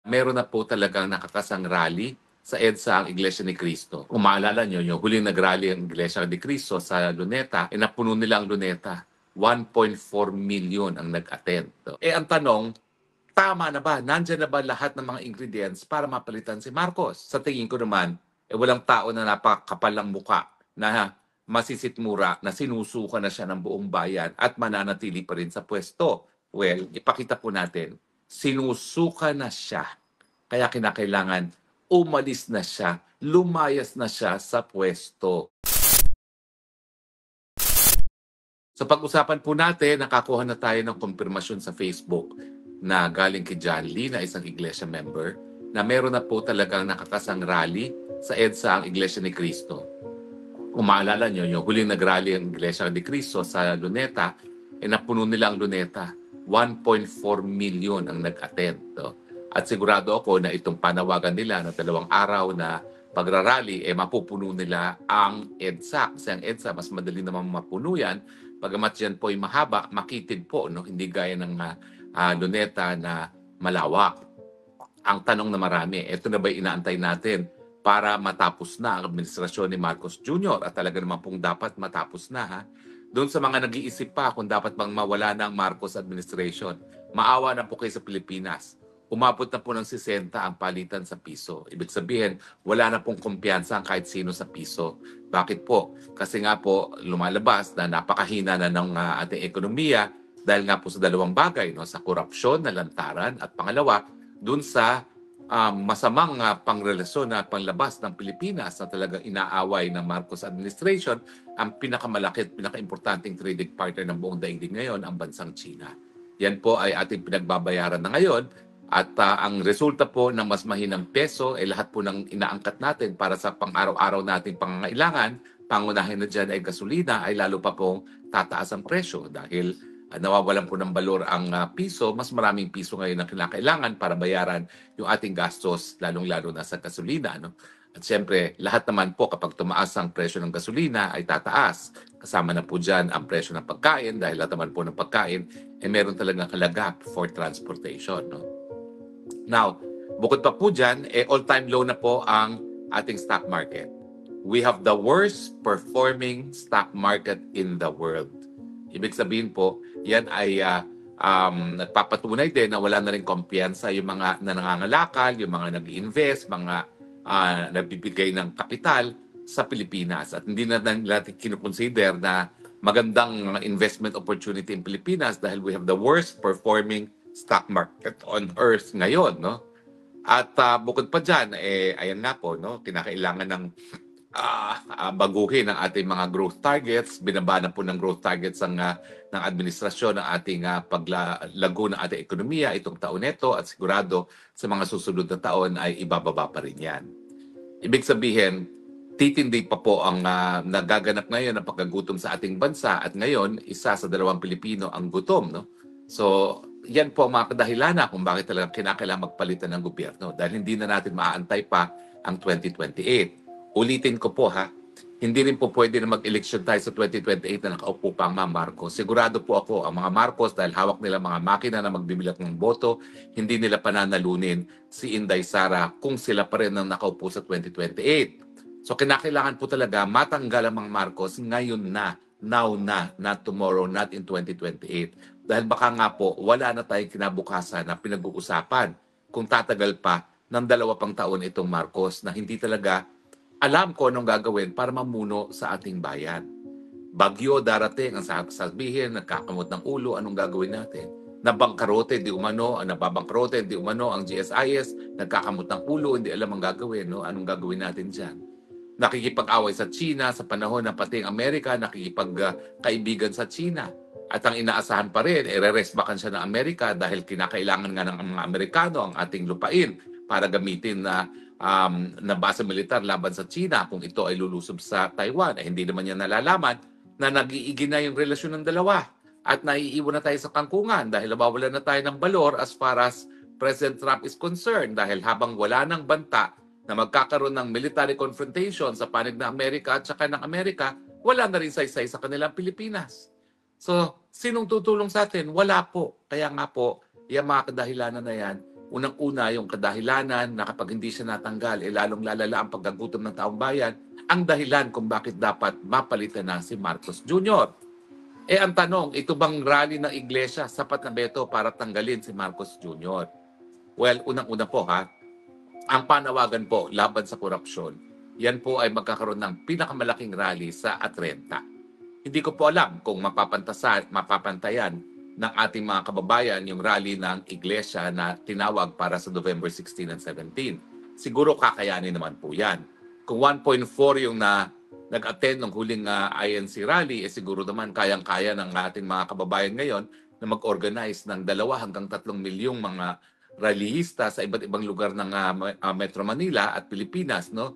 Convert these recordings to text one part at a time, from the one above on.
meron na po talagang nakakasang rally sa EDSA ang Iglesia ni Cristo. Kung maalala nyo, yung huling nag-rally ang Iglesia ni Cristo sa Luneta, napuno nila ang Luneta. 1.4 million ang nag-attend. Ang tanong, tama na ba? Nandiyan na ba lahat ng mga ingredients para mapalitan si Marcos? Sa tingin ko naman, walang tao na napakapal ng muka na masisitmura na sinusuka na siya ng buong bayan at mananatili pa rin sa pwesto. Well, ipakita po natin, sinusuka na siya. Kaya kinakailangan umalis na siya, lumayas na siya sa pwesto. So pag-usapan po natin, nakakuha na tayo ng kumpirmasyon sa Facebook na galing kay John Lee na isang iglesia member na meron na po talagang nakakasang rally sa EDSA ang Iglesia ni Cristo. Kung maalala nyo, yung huling nag-rally ang Iglesia ni Cristo sa Luneta, napuno nila ang Luneta. 1.4 million ang nag-attend. At sigurado ako na itong panawagan nila na 2 araw na pagrarally, mapupuno nila ang EDSA. Kasi ang EDSA, mas madali naman mapuno yan. Pagamat yan po ay mahaba, makitid po, no? Hindi gaya ng Luneta na malawak. Ang tanong na marami, ito na ba inaantay natin para matapos na ang administrasyon ni Marcos Jr. At talaga naman pong dapat matapos na, ha? Doon sa mga nag-iisip pa kung dapat bang mawala na ang Marcos administration, maawa na po kayo sa Pilipinas. Umabot na po ng 60 ang palitan sa piso. Ibig sabihin, wala na pong kumpiyansa ang kahit sino sa piso. Bakit po? Kasi nga po, lumalabas na napakahina na ng ating ekonomiya dahil nga po sa 2 bagay, no? Sa korupsyon na lantaran at pangalawa, dun sa masamang pangrelasyon na panglabas ng Pilipinas na talagang inaaway ng Marcos administration, ang pinakamalaki at pinakaimportanteng trading partner ng buong daigdig ngayon, ang bansang China. Yan po ay ating pinagbabayaran na ngayon at ang resulta po ng mas mahinang peso ay lahat po ng inaangkat natin para sa pang-araw-araw nating pangangailangan, pangunahin na dyan ay gasolina, ay lalo pa pong tataas ang presyo dahil nawawalan po ng balor ang piso, mas maraming piso ngayon na kinakailangan para bayaran yung ating gastos, lalong-lalo na sa gasolina. No? At siyempre, lahat naman po kapag tumaas ang presyo ng gasolina ay tataas. Kasama na po dyan ang presyo ng pagkain dahil lahat naman po ng pagkain meron talagang kalagap for transportation. No? Now, bukod pa po dyan, all-time low na po ang ating stock market. We have the worst performing stock market in the world. Ibig sabihin po, yan ay nagpapatunay din na wala na rin kumpiyansa yung mga nangangalakal, yung mga nag-invest, mga nagbibigay ng kapital sa Pilipinas. At hindi na natin kinukonsider na magandang investment opportunity in Pilipinas dahil we have the worst performing stock market on earth ngayon. No? At bukod pa dyan, ayan nga po, no? Kinakailangan ng baguhin ang ating mga growth targets. Binaba na po ng growth targets ng administrasyon ng ating paglago ng ating ekonomiya itong taon nito at sigurado sa mga susunod na taon ay ibababa pa rin yan. Ibig sabihin, titindi pa po ang nagaganap ngayon ng pagkagutom sa ating bansa at ngayon, 1 sa 2 Pilipino ang gutom. No? So, yan po ang mga kadahilan kung bakit talaga kinakailangan magpalitan ng gobyerno dahil hindi na natin maaantay pa ang 2028. Ulitin ko po hindi rin po pwede na mag-eleksyon tayo sa 2028 na nakaupo pa ang mga Marcos. Sigurado po ako, ang mga Marcos, dahil hawak nila mga makina na magbibilang ng boto, hindi nila pananalunin si Inday Sara kung sila pa rin ang nakaupo sa 2028. So kinakailangan po talaga matanggal ang mga Marcos ngayon na, now na, not tomorrow, not in 2028. Dahil baka nga po, wala na tayong kinabukasan na pinag-uusapan kung tatagal pa ng 2 pang taon itong Marcos na hindi talaga alam ko anong gagawin para mamuno sa ating bayan. Bagyo darating, ang sasabihin, nagkakamot ng ulo, anong gagawin natin? Nabangkarote, di umano, nababangkarote, di umano, ang GSIS, nagkakamot ng ulo, hindi alam ang gagawin, no? Anong gagawin natin dyan? Nakikipag-away sa China, sa panahon na pati ang Amerika, nakikipag-kaibigan sa China. At ang inaasahan pa rin, re-resbakan siya ng Amerika dahil kinakailangan nga ng mga Amerikano ang ating lupain para gamitin na base militar laban sa China kung ito ay lulusob sa Taiwan. Hindi naman niya nalalaman na nag-iigi na yung relasyon ng dalawa at naiiwan na tayo sa kangkungan dahil nabawalan na tayo ng balor as far as President Trump is concerned dahil habang wala ng banta na magkakaroon ng military confrontation sa panig ng Amerika at saka ng Amerika, wala na rin saysay sa kanilang Pilipinas. So, sinong tutulong sa atin? Wala po. Kaya nga po, yung mga kadahilanan na yan, Unang-una, yung kadahilanan na kapag hindi siya natanggal, lalong lalala ang pagkagutom ng taong bayan, ang dahilan kung bakit dapat mapalitan na si Marcos Jr. Ang tanong, ito bang rally ng iglesia sapat na beto para tanggalin si Marcos Jr.? Well, unang-una po ang panawagan po laban sa korupsyon, yan po ay magkakaroon ng pinakamalaking rally sa Atlanta. Hindi ko po alam kung mapapantayan ng ating mga kababayan yung rally ng iglesia na tinawag para sa November 16 and 17. Siguro kakayanin naman po yan. Kung 1.4 yung nag-attend ng huling INC rally, siguro naman kayang-kaya ng ating mga kababayan ngayon na mag-organize ng 2 hanggang 3 milyong mga rallyista sa iba't ibang lugar ng Metro Manila at Pilipinas, no?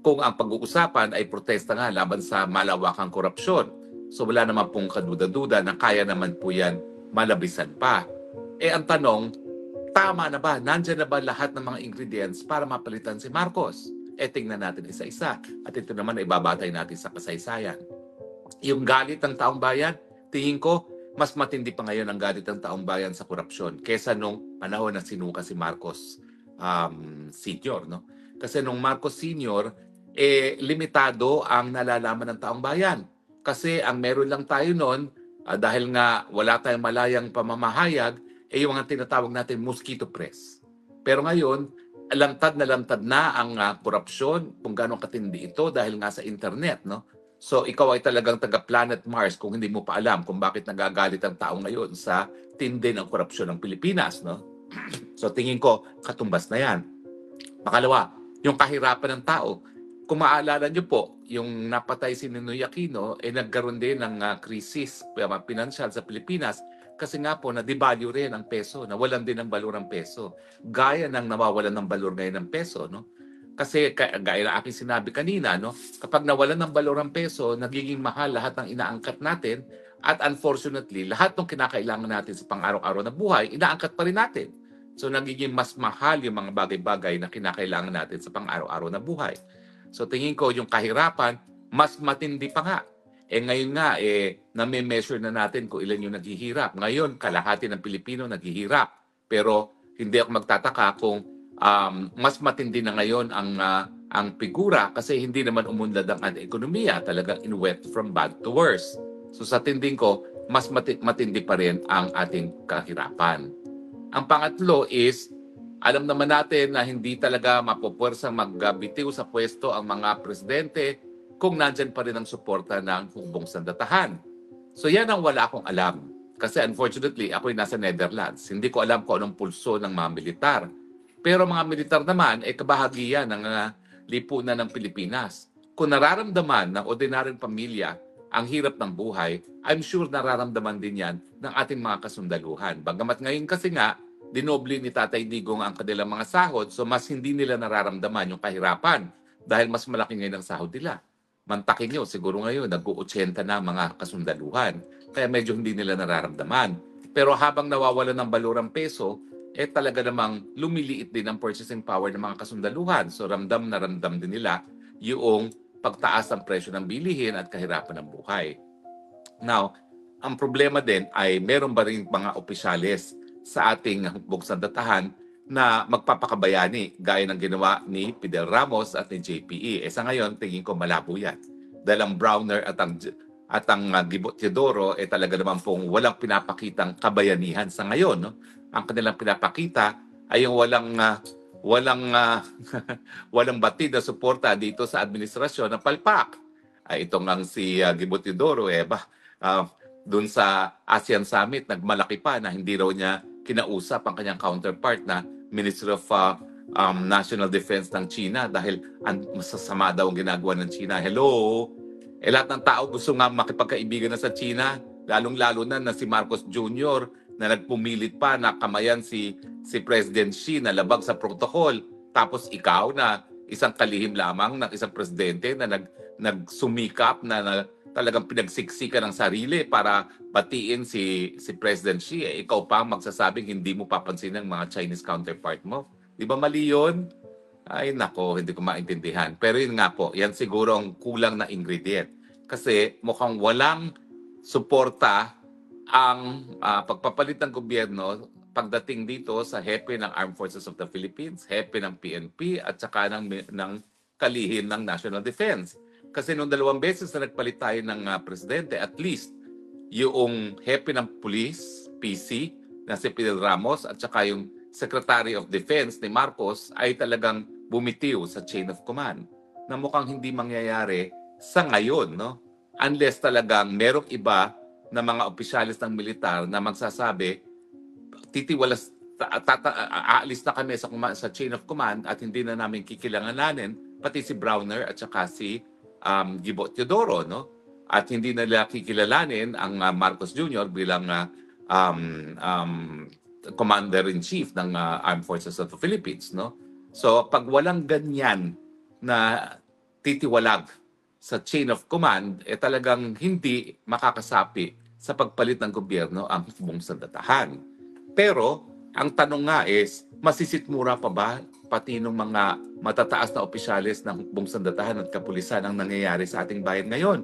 Kung ang pag-uusapan ay protesta nga laban sa malawakang korupsyon. So wala naman pong kaduda-duda na kaya naman po yan malabisan pa. Ang tanong, tama na ba? Nandyan na ba lahat ng mga ingredients para mapalitan si Marcos? Tingnan natin isa-isa. At ito naman ay babatay natin sa kasaysayan. Yung galit ng taong bayan, tingin ko, mas matindi pa ngayon ang galit ng taong bayan sa korupsyon kesa nung panahon na sinuka si Marcos Sr. No? Kasi nung Marcos Sr., limitado ang nalalaman ng taong bayan. Kasi ang meron lang tayo noon, dahil nga wala tayong malayang pamamahayag, yung mga tinatawag natin mosquito press. Pero ngayon, lantad na ang korupsyon, kung gaano katindi ito dahil nga sa internet, no? So ikaw ay talagang taga-planet Mars kung hindi mo pa alam kung bakit nagagalit ang tao ngayon sa tindi ng korupsyon ng Pilipinas, no? So tingin ko, katumbas na yan. Pangalawa, yung kahirapan ng tao. Kung maalala nyo po, yung napatay si Ninoy Aquino, nagkaroon din ng krisis pinansyal sa Pilipinas kasi nga po na-devalue rin ang peso, nawalan din ng balor ang peso. Gaya ng nawawalan ng balor ngayon ng peso, no? Kasi gaya na aking sinabi kanina, no, kapag nawalan ng balor ang peso, nagiging mahal lahat ng inaangkat natin at unfortunately, lahat ng kinakailangan natin sa pang-araw-araw na buhay, inaangkat pa rin natin. So nagiging mas mahal yung mga bagay-bagay na kinakailangan natin sa pang-araw-araw na buhay. So tingin ko yung kahirapan, mas matindi pa nga. Ngayon nga, nami-measure na natin kung ilan yung naghihirap. Ngayon, kalahati ng Pilipino naghihirap. Pero hindi ako magtataka kung mas matindi na ngayon ang figura kasi hindi naman umunlad ang ekonomiya, talagang in went from bad to worse. So sa tinding ko, mas matindi pa rin ang ating kahirapan. Ang pangatlo is, alam naman natin na hindi talaga mapupwersang magbitiw sa pwesto ang mga presidente kung nandyan pa rin ang suporta ng hukbong sandatahan. So yan ang wala akong alam. Kasi unfortunately, ako'y nasa Netherlands. Hindi ko alam kung anong pulso ng mga militar. Pero mga militar naman ay kabahagian ng lipunan ng Pilipinas. Kung nararamdaman ng ordinaryong pamilya ang hirap ng buhay, I'm sure nararamdaman din yan ng ating mga kasundaluhan. Bagamat ngayon kasi nga, dinoble ni Tatay Digong ang kanilang mga sahod, so mas hindi nila nararamdaman yung kahirapan dahil mas malaki ngayon ang sahod nila. Mantakin nyo, siguro ngayon, nag-80 na mga kasundaluhan. Kaya medyo hindi nila nararamdaman. Pero habang nawawalan ng balor ang peso, talaga namang lumiliit din ang purchasing power ng mga kasundaluhan. So ramdam na ramdam din nila yung pagtaas ng presyo ng bilihin at kahirapan ng buhay. Now, ang problema din ay meron ba rin mga opisyales sa ating hukbong sandatahan na magpapakabayani gaya ng ginawa ni Fidel Ramos at ni JPE. Sa ngayon, tingin ko malabo yan. Dahil ang Browner at ang Gibot Teodoro talaga naman pong walang pinapakitang kabayanihan sa ngayon, no? Ang kanilang pinapakita ay yung walang batid na suporta dito sa administrasyon ng palpak. Ito nga si Gibot Teodoro, doon sa ASEAN Summit, nagmalaki pa na hindi raw niya kinausap ang kanyang counterpart na Minister of National Defense ng China dahil masasama daw ang ginagawa ng China. Hello? Lahat ng tao gusto nga makipagkaibigan na sa China, lalong-lalo na si Marcos Jr. na nagpumilit pa na kamayan si President Xi na labag sa protocol. Tapos ikaw na isang kalihim lamang ng isang presidente na nagsumikap na talagang pinagsiksikan ng sarili para batiin si President Xi. Ikaw pa magsasabing hindi mo papansin ang mga Chinese counterpart mo. Di ba mali yun? Ay nako, hindi ko maintindihan. Pero yun nga po, yan siguro ang kulang na ingredient. Kasi mukhang walang suporta ang pagpapalit ng gobyerno pagdating dito sa hepe ng Armed Forces of the Philippines, hepe ng PNP at saka ng kalihim ng National Defense. Kasi nung 2 beses na nagpalit tayo ng presidente, at least yung hepe ng police, PC, na si Fidel Ramos at saka yung Secretary of Defense ni Marcos ay talagang bumitiw sa chain of command na mukhang hindi mangyayari sa ngayon, no? Unless talagang merong iba na mga opisyalis ng militar na magsasabi, titiwalas, aalis na kami sa chain of command at hindi na namin kikilanganin pati si Browner at saka si Gibo Teodoro, no? At hindi nila kikilalanin ang Marcos Jr. bilang Commander-in-Chief ng Armed Forces of the Philippines, no? So pag walang ganyan na titiwalag sa chain of command, talagang hindi makakasapi sa pagpalit ng gobyerno ang hukbong sandatahan. Pero ang tanong nga is, masisitmura pa ba pati ng mga matataas na opisyalis ng hukbong sandatahan at kapulisan ang nangyayari sa ating bayan ngayon?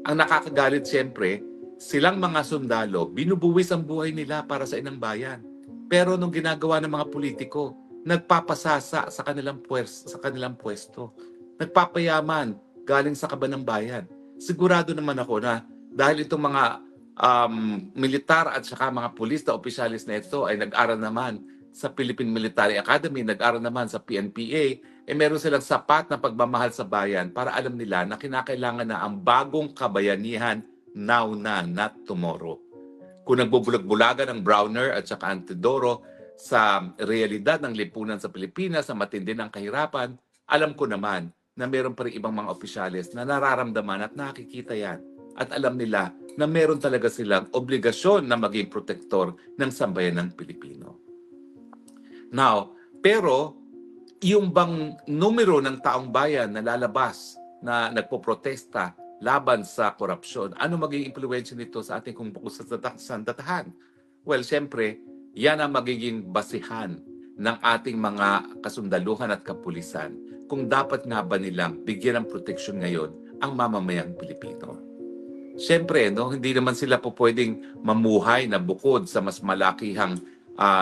Ang nakakagalit siyempre, silang mga sundalo, binubuwis ang buhay nila para sa inang bayan. Pero nung ginagawa ng mga politiko, nagpapasasa sa kanilang pwesto. Nagpapayaman galing sa kaba ng bayan. Sigurado naman ako na dahil itong mga militar at saka mga pulis na opisyalis na ito ay nag-aral naman sa Philippine Military Academy, nag-aral naman sa PNPA, meron silang sapat na pagmamahal sa bayan para alam nila na kinakailangan na ang bagong kabayanihan now na, not tomorrow. Kung nagbubulag-bulagan ng Browner at saka Antidoro sa realidad ng lipunan sa Pilipinas, sa matindi ng kahirapan, alam ko naman na meron pa rin ibang mga opisyalis na nararamdaman at nakikita yan. At alam nila na meron talaga silang obligasyon na maging protektor ng sambayan ng Pilipino. Now, pero yung bang numero ng taong bayan na lalabas na nagpoprotesta laban sa korupsyon, ano magiging impluwensya nito sa ating sandatahan? Well, siyempre, yan ang magiging basihan ng ating mga kasundaluhan at kapulisan kung dapat nga ba nilang bigyan ng proteksyon ngayon ang mamamayang Pilipino. Siyempre, no, hindi naman sila po pwedeng mamuhay na bukod sa mas malakihang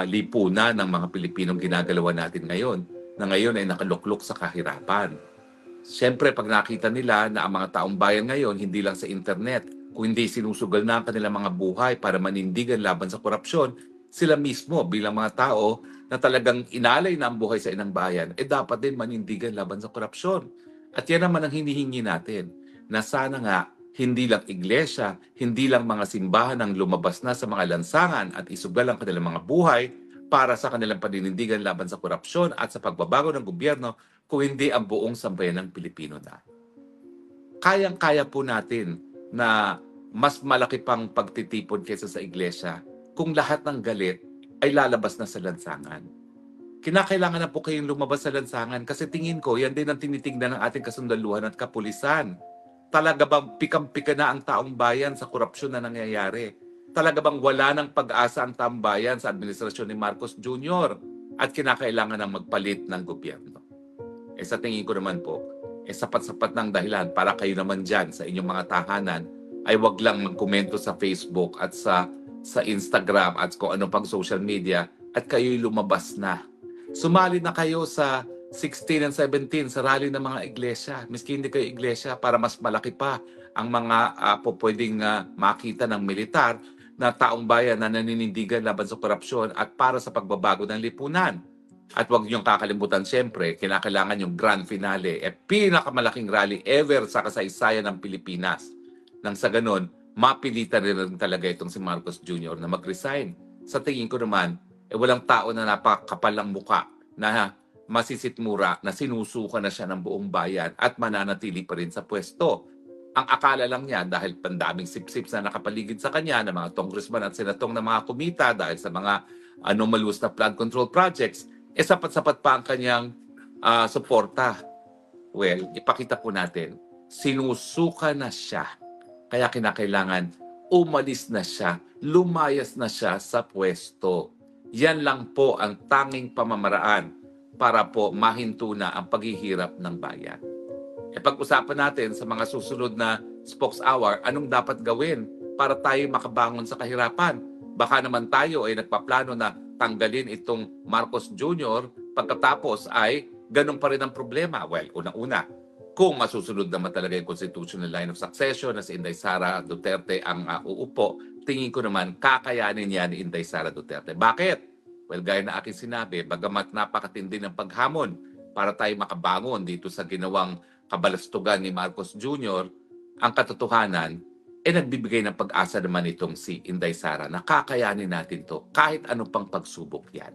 lipunan ng mga Pilipinong ginagalawan natin ngayon, na ngayon ay nakaluklok sa kahirapan. Siyempre, pag nakita nila na ang mga taong bayan ngayon, hindi lang sa internet, kung hindi sinusugal na ang kanilang mga buhay para manindigan laban sa korupsyon, sila mismo bilang mga tao na talagang inalay na ang buhay sa inang bayan, dapat din manindigan laban sa korupsyon. At yan naman ang hinihingi natin, na sana nga hindi lang iglesia, hindi lang mga simbahan ang lumabas na sa mga lansangan at isugal ang kanilang mga buhay para sa kanilang paninindigan laban sa korupsyon at sa pagbabago ng gobyerno, kung hindi ang buong sambayan ng Pilipino na. Kayang-kaya po natin na mas malaki pang pagtitipon kaysa sa iglesia kung lahat ng galit ay lalabas na sa lansangan. Kinakailangan na po kayong lumabas sa lansangan kasi tingin ko yan din ang tinitignan ng ating kasundaluhan at kapulisan. Talaga bang pikam-pika na ang taong bayan sa korupsyon na nangyayari? Talaga bang wala ng pag-asa ang taong bayan sa administrasyon ni Marcos Jr. at kinakailangan ng magpalit ng gobyerno? Sa tingin ko naman po, sapat-sapat ng dahilan para kayo naman dyan sa inyong mga tahanan ay wag lang magkomento sa Facebook at sa Instagram at kung ano pang social media at kayo'y lumabas na. Sumali na kayo sa 16 and 17 sa rally ng mga iglesia. Miski hindi kayo iglesia, para mas malaki pa ang mga pwedeng makita ng militar na taong bayan na naninindigan laban sa korupsyon at para sa pagbabago ng lipunan. At huwag niyong kakalimutan, siyempre, kinakailangan yung grand finale, pinakamalaking rally ever sa kasaysayan ng Pilipinas. Nang sa ganun, mapilitan rin talaga itong si Marcos Jr. na mag-resign. Sa tingin ko naman, walang tao na napakapal ng muka na masisitmura na sinusuka na siya ng buong bayan at mananatili pa rin sa pwesto. Ang akala lang niya dahil pandaming sip-sips na nakapaligid sa kanya ng mga congressman at senatong na mga kumita dahil sa mga anomalous na flood control projects, sapat-sapat pa ang kanyang suporta. Well, ipakita po natin, sinusuka na siya. Kaya kinakailangan umalis na siya, lumayas na siya sa pwesto. Yan lang po ang tanging pamamaraan para po mahinto na ang paghihirap ng bayan. Pag-usapan natin sa mga susunod na Spokes Hour, anong dapat gawin para tayo makabangon sa kahirapan? Baka naman tayo ay nagpaplano na tanggalin itong Marcos Jr. pagkatapos ay ganun pa rin ang problema. Well, unang-una, kung masusunod naman talaga yung constitutional line of succession na si Inday Sara Duterte ang uupo, tingin ko naman kakayanin niya ni Inday Sara Duterte. Bakit? Well, gaya na aking sinabi, bagamat napakatindi ng paghamon para tayo makabangon dito sa ginawang kabalastugan ni Marcos Jr., ang katotohanan, nagbibigay ng pag-asa naman itong si Inday Sara na kakayanin natin to kahit anong pang pagsubok yan.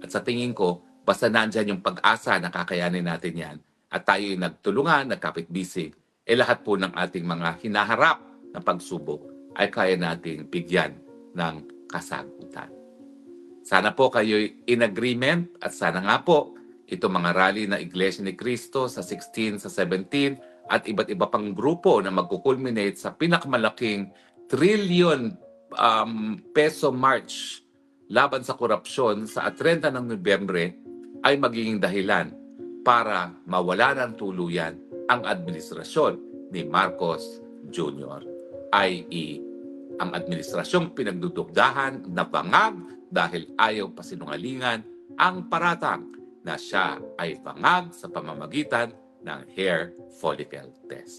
At sa tingin ko, basta nandyan yung pag-asa na kakayanin natin yan at tayo'y nagtulungan, nagkapit-bisig, lahat po ng ating mga hinaharap na pagsubok ay kaya nating bigyan ng kasagutan. Sana po kayo'y in agreement at sana nga po itong mga rally na Iglesia ni Cristo sa 16, sa 17 at iba't iba pang grupo na magkukulminate sa pinakamalaking trillion peso march laban sa korupsyon sa 30 ng Nobyembre ay magiging dahilan para mawala ng tuluyan ang administrasyon ni Marcos Jr. i.e. ang administrasyong pinagdudugdahan na bangag dahil ayaw pasinungalingan ang paratang na siya ay bangag sa pamamagitan ng hair follicle test.